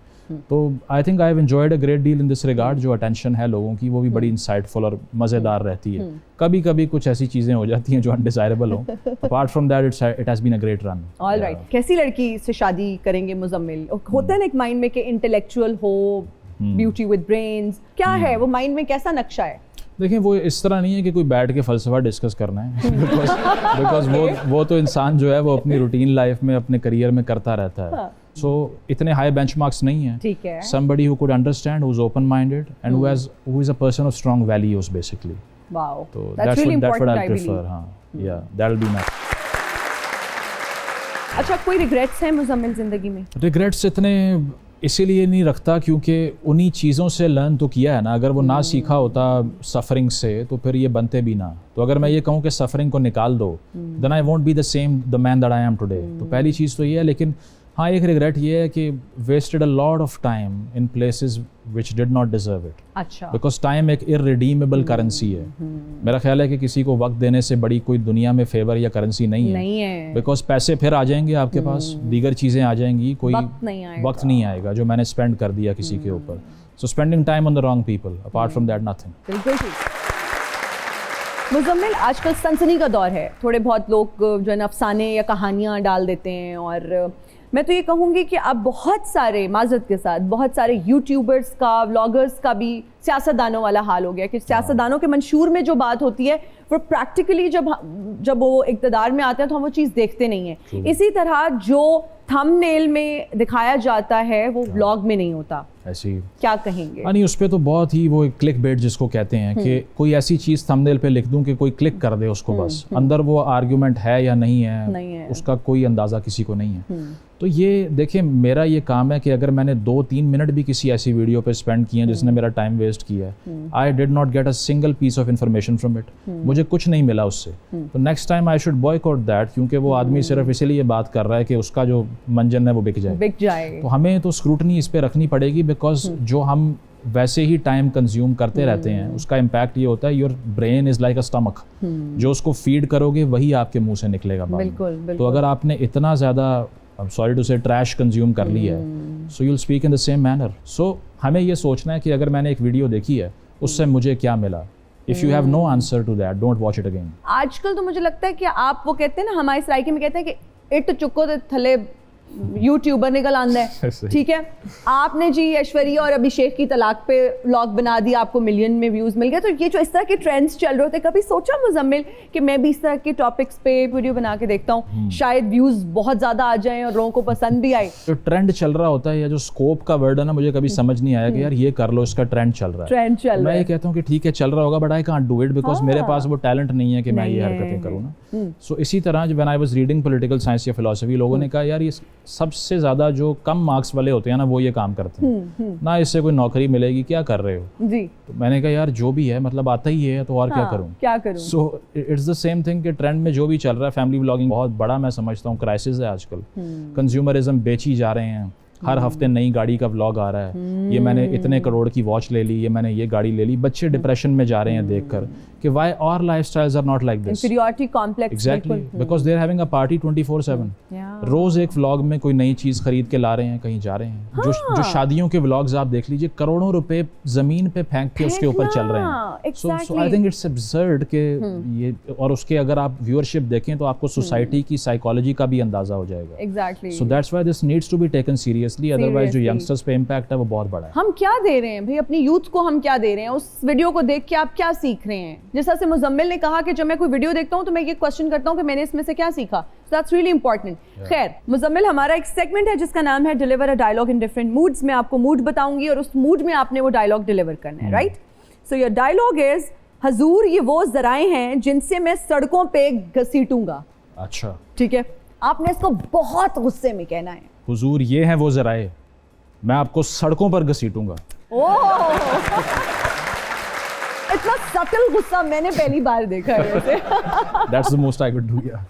तो I think I have enjoyed a great deal in this regard. जो अटेंशन है लोगों की वो भी बड़ी इंसाइटफुल और मज़ेदार रहती है। कभी कभी कुछ ऐसी चीज़ें हो जाती हैं जो अनडिज़ायरेबल हो। Apart from that it has been a great run. Alright, कैसी लड़की से शादी करेंगे मुजम्मिल? होता है ना एक माइंड में कि इंटेलेक्चुअल हो, ब्यूटी विद ब्रेन्स, क्या है वो माइंड में, कैसा नक्शा है? देखिए, वो इस तरह नहीं है कि कोई बैठ के फ़लसफ़ा डिस्कस करना है, बिकॉज वो तो इंसान जो है वो अपनी रूटीन लाइफ में, अपने करियर में करता रहता है। सो इतने हाई बेंचमार्क्स नहीं है। ठीक है। somebody who could understand, who's open minded and who is a person of strong values basically. Wow, so that's really that's what important, I prefer. हाँ, yeah, that'll be nice. अच्छा, कोई regrets हैं मुजम्मिल जिंदगी में? रिग्रेट्स इतने इसीलिए नहीं रखता क्योंकि उन्हीं चीज़ों से लर्न तो किया है ना। अगर वो ना सीखा होता सफरिंग से तो फिर ये बनते भी ना। तो अगर मैं ये कहूँ कि सफरिंग को निकाल दो, then I won't be the same the man that I am today. तो पहली चीज़ तो ये है। लेकिन हाँ, एक रिग्रेट ये है कि wasted a lot of time in places which did not deserve it. अच्छा। बिकॉज टाइम एक इररिडीमेबल करेंसी है। मेरा ख्याल है कि किसी को वक्त देने से बड़ी कोई दुनिया में फेवर या करेंसी नहीं है। बिकॉज पैसे फिर आ जाएंगे आपके पास, दीगर चीज़ें आ जाएंगी, कोई वक्त नहीं आएगा जो मैंने स्पेंड कर दिया किसी के ऊपर। So spending time on the wrong people, apart from that nothing. बिल्कुल ठीक। मुजम्मिल, आजकल सनसनी का दौर है। थोड़े बहुत लोग जो है अफसाने या कहानियाँ डाल देते हैं, और मैं तो ये कहूँगी कि अब बहुत सारे, माजरत के साथ, बहुत सारे यूट्यूबर्स का, व्लॉगर्स का भी सियासतदानों वाला हाल हो गया कि सियासतदानों के मंशूर में जो बात होती है वो प्रैक्टिकली जब वो इक़्तिदार में आते हैं तो हम वो चीज़ देखते नहीं हैं। इसी तरह जो थंबनेल में दिखाया जाता है वो व्लॉग में नहीं होता। ऐसी क्या कहेंगे? नहीं, उस पर तो बहुत ही वो क्लिक बेट जिसको कहते हैं कि कोई ऐसी चीज़ थंबनेल पे लिख दूं कि कोई क्लिक कर दे उसको, बस अंदर वो आर्ग्यूमेंट है या नहीं है उसका कोई अंदाज़ा किसी को नहीं है। तो ये देखिए, मेरा ये काम है कि अगर मैंने 2-3 मिनट भी किसी ऐसी वीडियो पे स्पेंड किए हैं जिसने मेरा टाइम वेस्ट किया है, I did not get a single piece of information from it, मुझे कुछ नहीं मिला उससे, तो next time I should boycott that, क्योंकि वो आदमी सिर्फ इसीलिए बात कर रहा है कि उसका जो मंजन है वो बिक जाए। तो हमें तो स्क्रूटनी इस पर रखनी पड़ेगी, बिकॉज जो हम वैसे ही टाइम कंज्यूम करते रहते हैं उसका इम्पैक्ट ये होता है, your brain is like a stomach, जो उसको फीड करोगे वही आपके मुंह से निकलेगा बाद में। बिल्कुल। तो अगर आपने इतना ज़्यादा, I am sorry to say, trash consume कर लिया है, so you will speak in the same manner. सो हमें ये सोचना है कि अगर मैंने एक वीडियो देखी है उससे मुझे क्या मिला। If you have no answer to that, don't watch it again. आजकल तो मुझे लगता है कि आप, वो कहते हैं ना, हमारे सराइकी में कहते हैं कि इट चुको तो थले यूट्यूबर निकल आंदा है, ठीक है। आपने जी ऐश्वर्या और अभिषेक की तलाक पे व्लॉग बना दिया, आपको मिलियन में व्यूज मिल गए। तो ये जो इस तरह के ट्रेंड्स चल रहे होते, कभी सोचा मुजम्मिल कि मैं भी इस तरह के टॉपिक्स पे वीडियो बना के देखता हूँ, शायद व्यूज बहुत ज्यादा आ जाएं और लोगों को पसंद भी आए? जो ट्रेंड चल रहा होता है या जो स्कोप का वर्ड है ना, मुझे कभी समझ नहीं आया कि यार ये कर लो, इसका ट्रेंड चल रहा है। ट्रेंड चल रहा है। मैं ये कहता हूँ कि ठीक है चल रहा होगा, but I can't do it because मेरे पास वो टैलेंट नहीं है कि मैं ये हरकतें करूँ ना। सो इसी तरह when I was reading political science या फिलॉसफी, लोगों ने कहा यार ये सबसे ज्यादा जो कम मार्क्स वाले होते हैं ना, वो ये काम करते हैं ना, इससे कोई नौकरी मिलेगी, क्या कर रहे हो जी। तो मैंने कहा यार जो भी है मतलब आता ही है, तो और क्या करूं। So it's the same thing कि ट्रेंड में जो भी चल रहा है, फैमिली व्लॉगिंग बहुत बड़ा मैं समझता हूँ क्राइसिस है आजकल। कंज्यूमरिज्म बेची जा रहे हैं, हर हफ्ते नई गाड़ी का व्लॉग आ रहा है, ये मैंने इतने करोड़ की वॉच ले ली, ये मैंने ये गाड़ी ले ली। बच्चे डिप्रेशन में जा रहे हैं देखकर कि why our lifestyles are not like this. Inferiority complex. Exactly, because they are having a party 24/7। रोज एक व्लॉग में कोई नई चीज खरीद के ला रहे हैं, कहीं जा रहे हैं। जो शादियों के व्लॉग्स आप देख लीजिए, करोड़ों रुपए जमीन पे फेंक के उसके ऊपर चल रहे हैं। सो आई थिंक इट्स अब्सर्ड के ये, और उसके अगर आप व्यूअरशिप देखें तो आपको सोसाइटी की साइकोलॉजी का भी अंदाजा हो जाएगा। Exactly. So that's why this needs to be taken seriously, otherwise जो यंगस्टर्स पे इम्पैक्ट है वो बहुत बड़ा है। हम क्या दे रहे हैं भाई अपनी यूथ को, हम क्या दे रहे हैं? उस वीडियो को देख के आप क्या सीख रहे हैं? जैसा से मुजम्मिल ने कहा कि जब मैं कोई वीडियो देखता हूं तो मैं ये क्वेश्चन करता हूं कि मैंने इसमें से क्या सीखा। That's really important. खैर मुजम्मिल, हमारा एक सेगमेंट है जिसका नाम है deliver a dialogue in different moods. मैं आपको मूड बताऊंगी और उस मूड में आपने वो डायलॉग डिलीवर करना है, right? So your dialogue is, हजूर ये वो जराए हैं जिनसे मैं सड़कों पे घसीटूंगा। अच्छा, ठीक है, आपने इसको बहुत गुस्से में कहना है। हुजूर ये हैं वो जराए, मैं आपको सड़कों पर घसीटूंगा। इतना सटल गुस्सा मैंने पहली बार देखा है वैसे। That's the most I could do, yeah.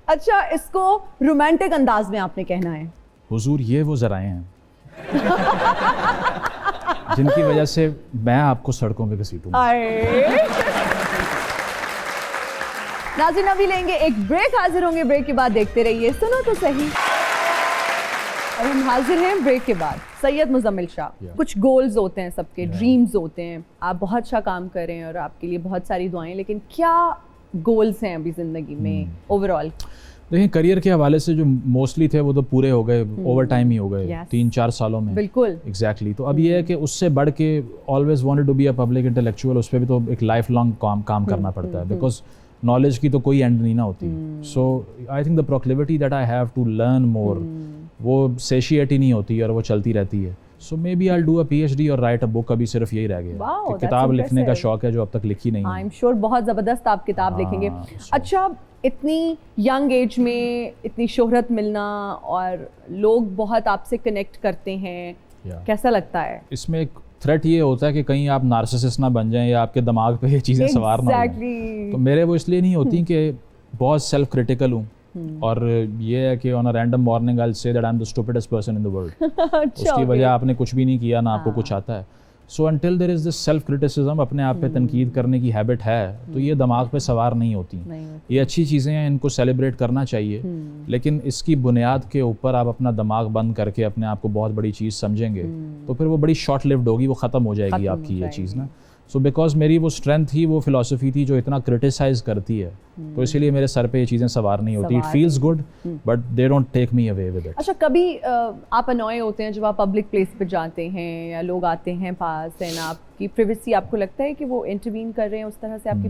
अच्छा, इसको रोमांटिक अंदाज में आपने कहना है। हुजूर ये वो जराए हैं जिनकी वजह से मैं आपको सड़कों पे घसीटूंगा। नाज़रीन, अभी लेंगे एक ब्रेक, हाजिर होंगे ब्रेक के बाद। देखते रहिए सुनो तो सही। और हम हाजिर हैं ब्रेक के बाद। सैयद मुजम्मिल शाह, कुछ गोल्स होते हैं सबके, ड्रीम्स होते हैं। आप बहुत अच्छा काम कर रहे हैं और आपके लिए बहुत सारी दुआएं, लेकिन क्या गोल्स हैं अभी ज़िंदगी में ओवरऑल? देखिए, करियर के हवाले से जो मोस्टली थे वो तो पूरे हो गए, ओवर टाइम ही हो गए 3-4 सालों में। बिल्कुल, एग्जैक्टली। तो अब ये है कि उससे बढ़ के always wanted to be a public intellectual, उस पर भी तो एक लाइफ लॉन्ग काम करना पड़ता है, बिकॉज नॉलेज की तो कोई एंड नहीं ना होती। So I think the proclivity that I have to learn more, वो सेशिएट ही नहीं होती और वो चलती रहती है। So maybe I do a PhD और राइट अ बुक। अभी सिर्फ यही रह गया कि किताब लिखने का शौक है जो अब तक लिखी नहीं है। आई एम श्योर बहुत ज़बरदस्त आप किताब लिखेंगे। अच्छा, इतनी यंग एज में इतनी शोहरत मिलना और लोग बहुत आपसे कनेक्ट करते हैं, कैसा लगता है? इसमें एक थ्रेट ये होता है कि कहीं आप नार्सिसिस्ट ना बन जाएं या आपके दिमाग पे ये चीज़ें सवार ना हो। तो मेरे वो इसलिए नहीं होती कि बहुत सेल्फ क्रिटिकल हूँ, और ये है कि on a random morning I will say that I am the stupidest person in the world. उसकी वजह आपने कुछ भी नहीं किया, ना आपको कुछ आता है। So until there is this self criticism, अपने आप पे तनकीद करने की हैबिट है, तो ये दिमाग पे सवार नहीं होती। ये अच्छी चीज़ें हैं, इनको सेलिब्रेट करना चाहिए, लेकिन इसकी बुनियाद के ऊपर आप अपना दिमाग बंद करके अपने आप को बहुत बड़ी चीज़ समझेंगे तो फिर वो बड़ी शॉर्ट लिव्ड होगी, वो ख़त्म हो जाएगी आपकी ये चीज़ ना। सो बिकॉज मेरी वो स्ट्रेंथ ही वो फिलॉसफी थी जो इतना क्रिटिसाइज करती है, तो इसीलिए मेरे सर पे ये चीज़ें सवार नहीं होती। It feels good but they don't take me away with it. अच्छा, कभी आप अनॉय होते हैं जब आप पब्लिक प्लेस पे जाते हैं या लोग आते हैं पास, एंड आपकी प्राइवेसी, आपको लगता है कि वो इंटरवीन कर रहे हैं उस तरह से आपकी,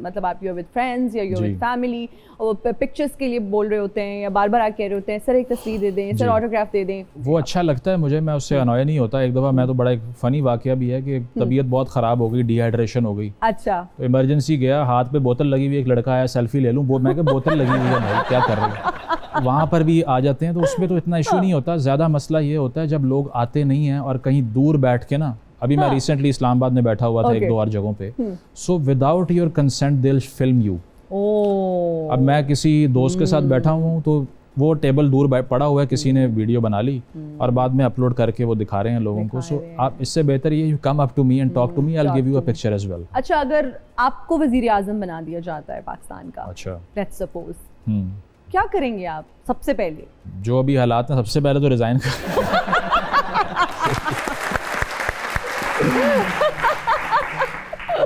मतलब आप यू आर विद फ्रेंड्स या यू आर विद फैमिली, और पिक्चर्स के लिए बोल रहे होते हैं या बार बार आके कह रहे होते हैं सर एक तस्वीर दे दें, सर ऑटोग्राफ दे दें? वो अच्छा लगता है मुझे, मैं उससे अनॉय नहीं होता। एक दफ़ा मैं तो बड़ा एक फ़नी वाकया भी है कि तबीयत बहुत ख़राब हो गई, डिहाइड्रेशन हो गई। अच्छा, तो इमरजेंसी गया, हाथ पे बोतल लगी हुई, एक लड़का आया सेल्फी ले लूँ, मैं क्या बोतल लगी हुई है भाई, क्या कर रहे हैं? वहाँ पर भी आ जाते हैं, तो उसमें तो इतना इशू नहीं होता। ज़्यादा मसला ये होता है जब लोग आते नहीं हैं और कहीं दूर बैठ के ना, अभी मैं रिसेंटली इस्लामाबाद में बैठा हुआ था 1-2 और जगहों पे, so without your consent they will film you. अब मैं किसी दोस्त के साथ बैठा हूँ तो वो टेबल दूर पड़ा हुआ है, किसी ने वीडियो बना ली और बाद में अपलोड करके वो दिखा रहे हैं लोगों को। सो आप इससे बेहतर ये you come up to me and talk to me, I will give you a picture as well. अच्छा, अगर आपको वजीर आजम बना दिया जाता है पाकिस्तान का, अच्छा लेट्स सपोज, क्या करेंगे आप सबसे पहले? जो अभी हालात हैं, सबसे पहले तो रिजाइन कर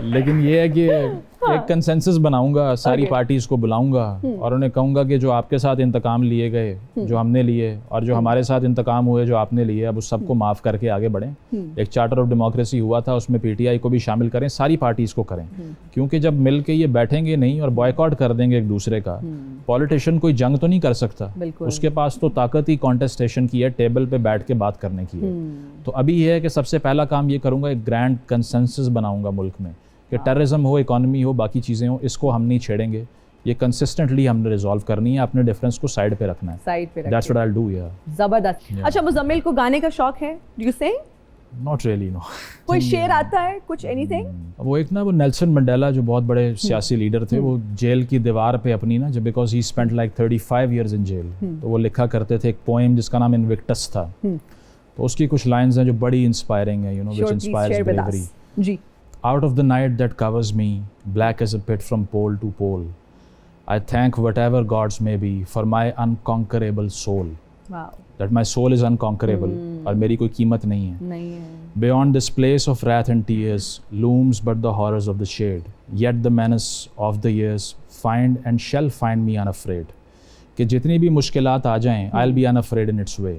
लेकिन ये है कि एक कंसेंसस बनाऊंगा, सारी पार्टीज को बुलाऊंगा और उन्हें कहूंगा कि जो आपके साथ इंतकाम लिए गए, जो हमने लिए, और जो हमारे साथ इंतकाम हुए जो आपने लिए, अब उस सबको माफ़ करके आगे बढ़ें। एक चार्टर ऑफ डेमोक्रेसी हुआ था, उसमें पीटीआई को भी शामिल करें, सारी पार्टीज को करें, क्योंकि जब मिल के ये बैठेंगे नहीं और बॉयकॉट कर देंगे एक दूसरे का, पॉलिटिशियन कोई जंग तो नहीं कर सकता, उसके पास तो ताकत ही कॉन्टेस्टेशन की है, टेबल पे बैठ के बात करने की है। तो अभी ये है कि सबसे पहला काम ये करूंगा, एक ग्रैंड कंसेंसस बनाऊंगा मुल्क में कि टेररिज्म हो, इकोनॉमी हो, बाकी चीज़ें हो, इसको हम नहीं छेड़ेंगे, ये कंसिस्टेंटली हमने रिजॉल्व करनी है, अपने डिफरेंस को साइड पे रखना है, साइड पे that's what I will do. या जबरदस्त। अच्छा, मुजम्मिल को गाने का शौक है? Do you sing? Not really, no. कोई शेर आता है कुछ, एनीथिंग? वो एक ना, वो नेल्सन मंडेला जो बहुत बड़े सियासी लीडर थे, वो जेल की दीवार पे अपनी ना, जब because he spent like 35 years in jail, तो वो लिखा करते थे एक पोएम जिसका नाम इनविक्टस था। तो उसकी कुछ लाइंस हैं जो बड़ी इंस्पायरिंग है, you know, which inspires bravery. जी। Out of the night that covers me, black as a pit from pole to pole, I thank whatever gods may be for my unconquerable soul. Wow. That my soul is unconquerable, और मेरी कोई कीमत नहीं है। नहीं है। Beyond this place of wrath and tears looms but the horrors of the shade, yet the menace of the years find and shall find me unafraid. कि जितनी भी मुश्किलात आ जाएं, I'll be unafraid in its way.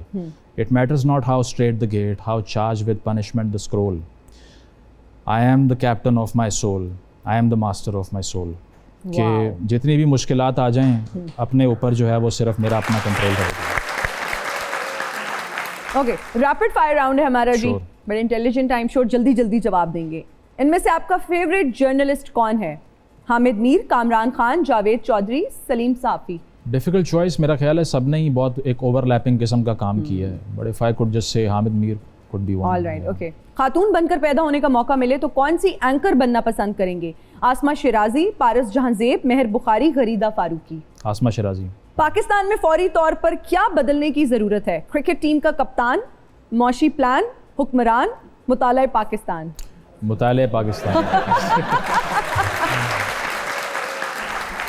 It matters not how straight the gate, how charged with punishment the scroll. I am the captain of my soul, I am the master of my soul. कि जितनी भी मुश्किलात आ जाएं, अपने ऊपर जो है वो सिर्फ मेरा अपना कंट्रोल रहेगा। ओके, रैपिड फायर राउंड है हमारा जी, बड़े इंटेलिजेंट टाइम शोर, जल्दी जल्दी जवाब देंगे। इनमें से आपका फेवरेट जर्नलिस्ट कौन है? हामिद मीर, कामरान खान, जावेद चौधरी, सलीम साफ़ी? डिफिकल्ट चॉइस, मेरा ख्याल है सब ने ही बहुत एक ओवरलैपिंग किस्म का काम किया है, but if I could just say Hamid Mir could be one. All right, okay. खातून बनकर पैदा होने का मौका मिले तो कौन सी एंकर बनना पसंद करेंगे? आसमा शिराजी, पारस जहांजेब, मेहर बुखारी, गरीदा फारूकी? आसमा शिराजी। पाकिस्तान में फौरी तौर पर क्या बदलने की जरूरत है? क्रिकेट टीम का कप्तान, मौशी प्लान, हुक्मरान, मुताले पाकिस्तान? मुताले पाकिस्तान।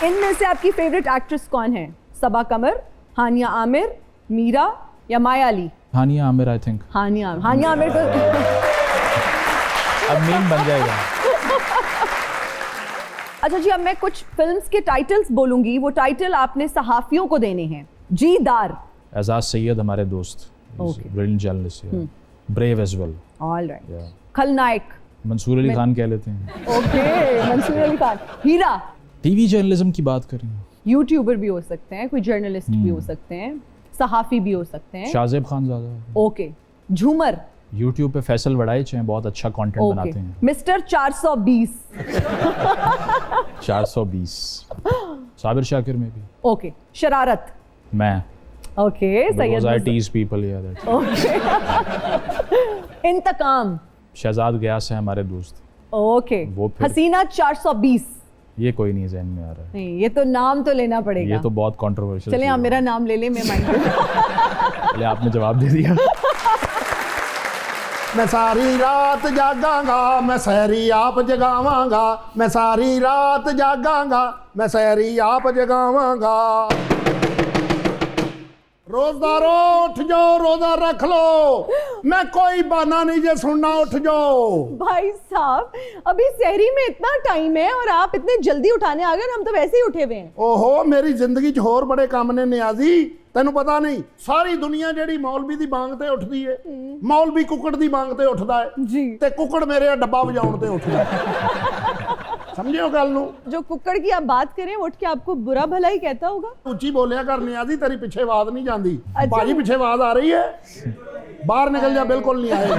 इनमें से आपकी फेवरेट एक्ट्रेस कौन है? सबा कमर, हानिया आमिर, मीरा या माया अली? हानिया आमिर, आई थिंक। हानिया आमिर तो अब मीम बन जाएगा। अच्छा जी, अब मैं कुछ फिल्म्स के टाइटल्स बोलूंगी, वो टाइटल आपने सहाफियों को देने हैं। जी दार, एजाज सैयद हमारे दोस्त, brilliant journalist, brave as well. All right. खलनायक, मंसूर अली खान कह लेते हैं। ओके, मंसूर अली खान। हीरा, टीवी जर्नलिज्म की बात करें, यूट्यूबर भी हो सकते हैं, कोई जर्नलिस्ट भी हो सकते हैं, सहाफी भी हो सकते हैं। शाहजेब खान ज़्यादा। ओके। झूमर, यूट्यूब पे फैसल वड़ाइच हैं, बहुत अच्छा कंटेंट बनाते हैं। मिस्टर 420 420 साबिर शाकिर में भी। ओके। शरारत, मैं। Okay, Syed I tease people, yeah, that's okay. इंतकाम, शहजाद गयास है हमारे दोस्त। ओके। हसीना 420, ये कोई नहीं ज़हन में आ रहा है। नहीं, ये तो नाम तो लेना पड़ेगा, ये तो बहुत कंट्रोवर्शियल। चलिए आप मेरा नाम ले लें, मैं माइंड चलिए आपने जवाब दे दिया। मैं सारी रात जागांगा, मैं सहरी आप जगावांगा, मैं सारी रात जागांगा, मैं सहरी आप जगावांगा। रोजदारो उठ जाओ, रोजा रख लो, मैं कोई बहाना नहीं जे सुनना, उठ जाओ। भाई साहब, अभी सहरी में इतना टाइम है और आप इतने जल्दी उठाने आ गए, हम तो वैसे ही उठे हुए हैं। ओहो, मेरी जिंदगी च होर बड़े काम ने नियाजी, तेनू पता नहीं, सारी दुनिया जेड़ी मौलवी दी बांग ते उठदी है, मौलवी कुकड़ दी बांग ते उठदा है जी, ते कुकड़ मेरे डब्बा बजाउण ते उठदा है। समझियो गल नू? जो कुकड़ की आप बात करें, उठ के आपको बुरा भला ही कहता होगा। उच्ची बोलिया कर नियाजी, तेरी पीछे आवाज नहीं जाती। अच्छा। भाजी पीछे आवाज आ रही है, बाहर निकल जा, बिल्कुल नहीं आएगी।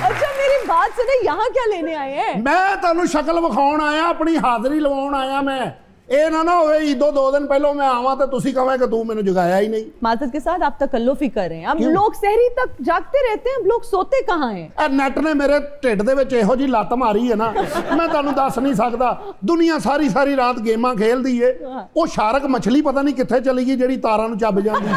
अच्छा, मेरी बात सुने, यहाँ क्या लेने आए हैं? मैं तेनू शक्ल विखाउण आया, अपनी हाजरी लवाउण आया। मैं ये ना होवे ईदों 2 दिन पहले मैं आवां तो तुसी कहें कि तू मैंने जगाया ही नहीं। माजरत के साथ आप तकल्लुफ ही कर रहे हैं। अब लोग सहरी तक जागते रहते हैं, अब लोग सोते कहाँ हैं? नेट ने मेरे ढिड दे विच इहो जी लत मारी है ना, मैं तुहानू दस नहीं सकदा। दुनिया सारी सारी रात गेमां खेलदी है, वो शारक मछली पता नहीं कित्थे चली गई जेड़ी तारां नू चब जांदी।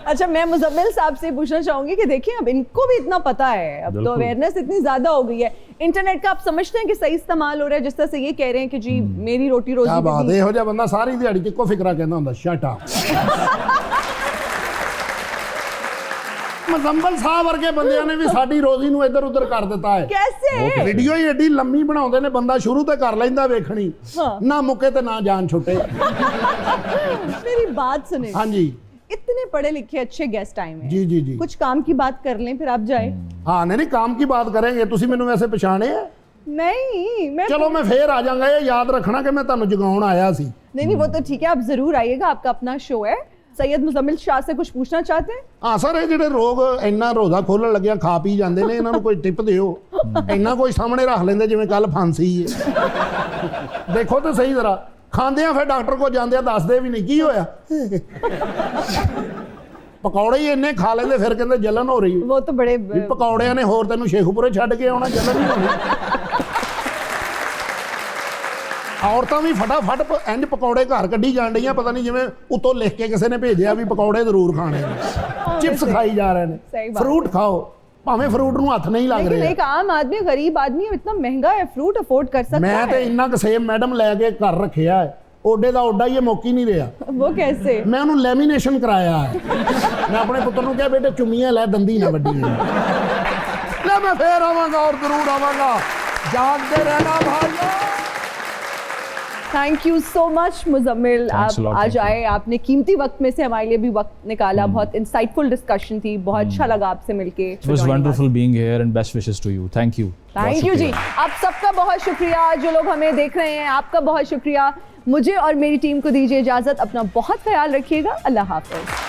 अच्छा, मैं मुजम्मिल साहब से पूछना चाहूंगी कि देखिए, अब इनको भी इतना पता है, अब तो अवेयरनेस इतनी ज्यादा हो गई है, इंटरनेट का आप समझते हैं कि सही इस्तेमाल हो रहा है? जिस तरह से ये कह रहे हैं कि जी मेरी रोटी रोजी। क्या बात है, इहो जिहा बंदा सारी दिहाड़ी च इक्को फिकरा कहंदा हुंदा, शट अप। ਮਜ਼ੰਬਲ ਸਾਹਿਬ ਵਰਗੇ ਬੰਦਿਆਂ ਨੇ ਵੀ ਸਾਡੀ ਰੋਜ਼ੀ ਨੂੰ ਇੱਧਰ ਉੱਧਰ ਕਰ ਦਿੱਤਾ ਹੈ। कैसे? ਵੀਡੀਓ ਹੀ ਏਡੀ ਲੰਮੀ ਬਣਾਉਂਦੇ ਨੇ, ਬੰਦਾ ਸ਼ੁਰੂ ਤੇ ਕਰ ਲੈਂਦਾ ਵੇਖਣੀ, ਨਾ ਮੁੱਕੇ ਤੇ ਨਾ ਜਾਨ ਛੁੱਟੇ। मेरी बात सुने। हाँ जी। इतने पढ़े लिखे अच्छे गेस्ट आए हैं। जी जी जी। कुछ काम की बात कर लें फिर आप जाए। हाँ नहीं काम की बात करेंगे। तुसी मैनू वैसे पछाणे है? नहीं मैं चलो मैं फिर आ जाऊंगा, ये याद रखना कि मैं तुहानू जगाउण आया सी। नहीं वो तो ठीक है, आप जरूर आइएगा, आपका अपना शो है। सैयद मुजम्मिल शाह से कुछ पूछना चाहते हैं? हाँ सर, ये ਜਿਹੜੇ ਲੋਕ ਇੰਨਾ ਰੋਜ਼ਾ ਖੋਲਣ ਲੱਗਿਆ ਖਾ ਪੀ ਜਾਂਦੇ ਨੇ, ਇਹਨਾਂ ਨੂੰ ਕੋਈ ਟਿਪ ਦਿਓ। ਇੰਨਾ ਕੋਈ ਸਾਹਮਣੇ ਰੱਖ ਲੈਂਦੇ ਜਿਵੇਂ ਕੱਲ ਫਾਂਸੀ ਹੈ। ਦੇਖੋ ਤਾਂ ਸਹੀ ਜ਼ਰਾ, ਖਾਂਦੇ ਆ ਫਿਰ ਡਾਕਟਰ ਕੋਲ ਜਾਂਦੇ ਆ, ਦੱਸਦੇ ਵੀ ਨਹੀਂ ਕੀ ਹੋਇਆ। ਪਕੌੜੇ ਹੀ ਇੰਨੇ ਖਾ ਲੈਂਦੇ ਫਿਰ ਕਹਿੰਦੇ ਜਲਨ ਹੋ ਰਹੀ। वो तो बड़े ਪਕੌੜਿਆਂ ਨੇ ਹੋਰ ਤੈਨੂੰ ਸ਼ੇਖੂਪੁਰੇ ਛੱਡ ਕੇ ਆਉਣਾ, ਜਲਨ ਨਹੀਂ ਹੋਣੀ। ਔਰਤਾਂ ਵੀ ਫਟਾਫਟ ਇੰਜ ਪਕੌੜੇ ਘਰ ਕੱਢੀ ਜਾਣ ਡਈਆਂ, ਪਤਾ ਨਹੀਂ ਜਿਵੇਂ ਉੱਤੋਂ ਲਿਖ ਕੇ ਕਿਸੇ ਨੇ ਭੇਜਿਆ ਵੀ ਪਕੌੜੇ ਜ਼ਰੂਰ ਖਾਣੇ ਨੇ। ਚਿਪਸ ਖਾਈ ਜਾ ਰਹੇ ਨੇ, ਫਰੂਟ ਖਾਓ, ਭਾਵੇਂ ਫਰੂਟ ਨੂੰ ਹੱਥ ਨਹੀਂ ਲੱਗ ਰਿਹਾ। एक आम आदमी, गरीब आदमी इतना महंगा है फ्रूट अफोर्ड कर सकता है। ਮੈਂ ਤੇ ਇੰਨਾ ਕੁ ਸੇਬ ਮੈਡਮ ਲੈ ਕੇ ਘਰ ਰੱਖਿਆ ਹੈ, ਓਡੇ ਦਾ ਓਡਾ ਹੀ ਇਹ ਮੌਕੀ ਨਹੀਂ ਰਿਹਾ। वो कैसे? ਮੈਂ ਉਹਨੂੰ ਲੈਮੀਨੇਸ਼ਨ ਕਰਾਇਆ ਹੈ। ਮੈਂ ਆਪਣੇ ਪੁੱਤਰ ਨੂੰ ਕਿਹਾ ਬੇਟੇ ਚੁੰਮੀਆਂ ਲੈ, ਦੰਦੀ ਨਾ ਵੱਡੀ ਲੈ। ਮੈਂ ਫੇਰ ਆਵਾਂਗਾ ਔਰ ਜ਼ਰੂਰ ਆਵਾਂਗਾ, ਜਾਗਦੇ ਰਹਿਣਾ ਭਾਈਓ। Thank you so much Muzammil, आप आज आए, आपने कीमती वक्त में से हमारे लिए भी वक्त निकाला। बहुत इंसाइटफुल डिस्कशन थी, बहुत अच्छा लगा आपसे मिलके। It was wonderful being here and best wishes to you. Thank you. Thank you जी, आप सबका बहुत शुक्रिया। जो लोग हमें देख रहे हैं आपका बहुत शुक्रिया। मुझे और मेरी टीम को दीजिए इजाजत, अपना बहुत ख्याल रखिएगा। अल्लाह हाफिज।